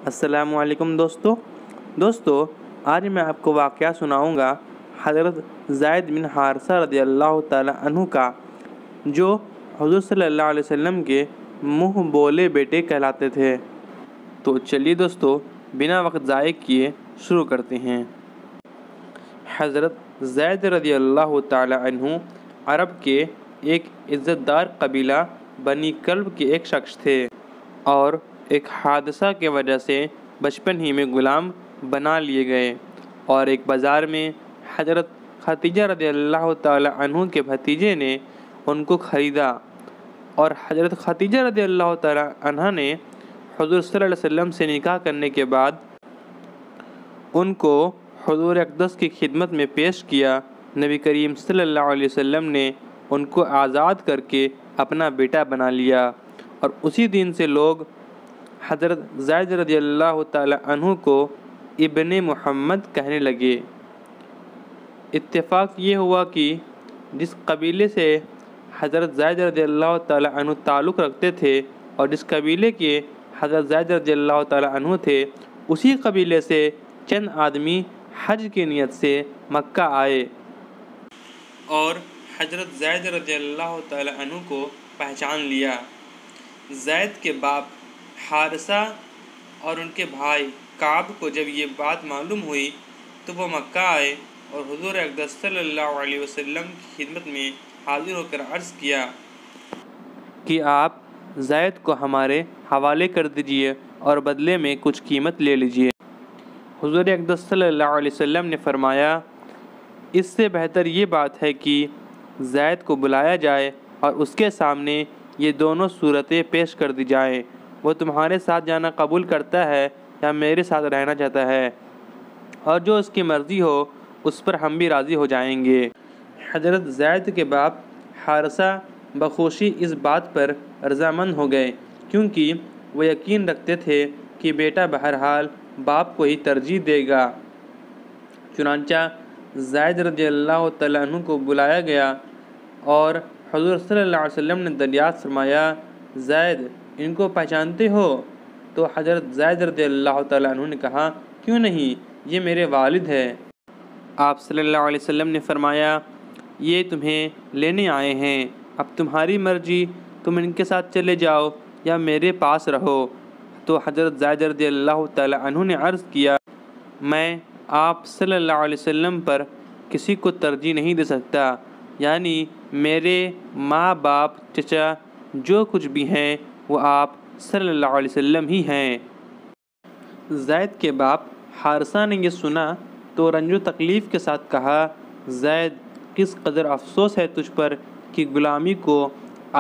السلام علیکم دوستو آج میں آپ کو واقعہ سناؤں گا حضرت زید بن حارثہ رضی اللہ تعالیٰ عنہ کا، جو حضور صلی اللہ علیہ وسلم کے منہ بولے بیٹے کہلاتے تھے۔ تو چلیے دوستو، بنا وقت ضائع کیے شروع کرتے ہیں۔ حضرت زید رضی اللہ تعالیٰ عنہ عرب کے ایک عزت دار قبیلہ بنی کلب کے ایک شخص تھے، اور ایک حادثہ کی وجہ سے بچپن ہی میں غلام بنا لیے گئے، اور ایک بازار میں حضرت ختیجہ رضی اللہ تعالیٰ عنہ کے بھتیجے نے ان کو خریدا، اور حضرت ختیجہ رضی اللہ تعالیٰ عنہ نے حضور صلی اللہ علیہ وسلم سے نکاح کرنے کے بعد ان کو حضور اقدس کی خدمت میں پیش کیا۔ نبی کریم صلی اللہ علیہ وسلم نے ان کو آزاد کر کے اپنا بیٹا بنا لیا، اور اسی دن سے لوگ حضرت زید رضی اللہ تعالیٰ عنہ کو ابن محمد کہنے لگے۔ اتفاق یہ ہوا کہ جس قبیلے سے حضرت زید رضی اللہ تعالیٰ عنہ تعلق رکھتے تھے، اور جس قبیلے کے حضرت زید رضی اللہ تعالیٰ عنہ تھے، اسی قبیلے سے چند آدمی حج کی نیت سے مکہ آئے، اور حضرت زید رضی اللہ تعالیٰ عنہ کو پہچان لیا۔ زید کے باپ حارثہ اور ان کے بھائی کعب کو جب یہ بات معلوم ہوئی تو وہ مکہ آئے، اور حضور اقدس صلی اللہ علیہ وسلم کی خدمت میں حاضر ہو کر عرض کیا کہ آپ زید کو ہمارے حوالے کر دیجئے اور بدلے میں کچھ قیمت لے لیجئے۔ حضور اقدس صلی اللہ علیہ وسلم نے فرمایا، اس سے بہتر یہ بات ہے کہ زید کو بلایا جائے اور اس کے سامنے یہ دونوں صورتیں پیش کر دی جائیں، وہ تمہارے ساتھ جانا قبول کرتا ہے یا میرے ساتھ رہنا چاہتا ہے، اور جو اس کی مرضی ہو اس پر ہم بھی راضی ہو جائیں گے۔ حضرت زید کے باپ حارثہ بخوشی اس بات پر رضامند ہو گئے، کیونکہ وہ یقین رکھتے تھے کہ بیٹا بہرحال باپ کو ہی ترجیح دے گا۔ چنانچہ زید رضی اللہ تعالیٰ عنہ کو بلایا گیا، اور حضور صلی اللہ علیہ وسلم نے دریافت فرمایا، زید ان کو پہچانتے ہو؟ تو حضرت زید رضی اللہ تعالیٰ عنہ نے کہا، کیوں نہیں، یہ میرے والد ہے۔ آپ صلی اللہ علیہ وسلم نے فرمایا، یہ تمہیں لینے آئے ہیں، اب تمہاری مرضی، تم ان کے ساتھ چلے جاؤ یا میرے پاس رہو۔ تو حضرت زید رضی اللہ تعالیٰ عنہ نے عرض کیا، میں آپ صلی اللہ علیہ وسلم پر کسی کو ترجیح نہیں دے سکتا، یعنی میرے ماں باپ چچا جو کچھ بھی ہیں وہ آپ صلی اللہ علیہ وسلم ہی ہیں۔ زید کے باپ حارثہ نے یہ سنا تو رنج و تکلیف کے ساتھ کہا، زید کس قدر افسوس ہے تجھ پر کہ غلامی کو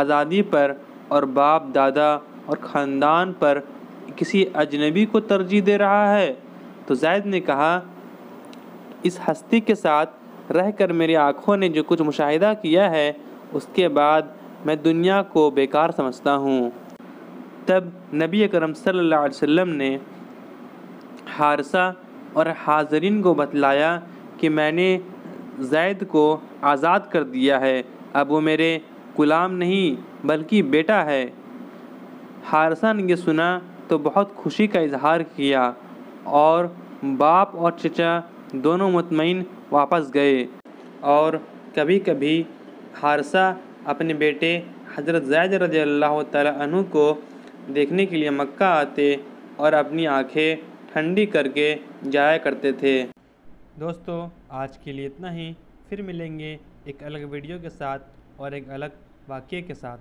آزادی پر اور باپ دادا اور خاندان پر کسی اجنبی کو ترجیح دے رہا ہے۔ تو زید نے کہا، اس ہستی کے ساتھ رہ کر میری آنکھوں نے جو کچھ مشاہدہ کیا ہے، اس کے بعد میں دنیا کو بیکار سمجھتا ہوں۔ تب نبی اکرم صلی اللہ علیہ وسلم نے حارثہ اور حاضرین کو بتلایا کہ میں نے زید کو آزاد کر دیا ہے، اب وہ میرے غلام نہیں بلکہ بیٹا ہے۔ حارثہ نے یہ سنا تو بہت خوشی کا اظہار کیا، اور باپ اور چچا دونوں مطمئن واپس گئے، اور کبھی کبھی حارثہ اپنے بیٹے حضرت زید رضی اللہ تعالیٰ عنہ کو دیکھنے کے لیے مکہ آتے اور اپنی آنکھیں ٹھنڈی کر کے جایا کرتے تھے۔ دوستو آج کے لیے اتنا ہی، پھر ملیں گے ایک الگ ویڈیو کے ساتھ اور ایک الگ واقعے کے ساتھ۔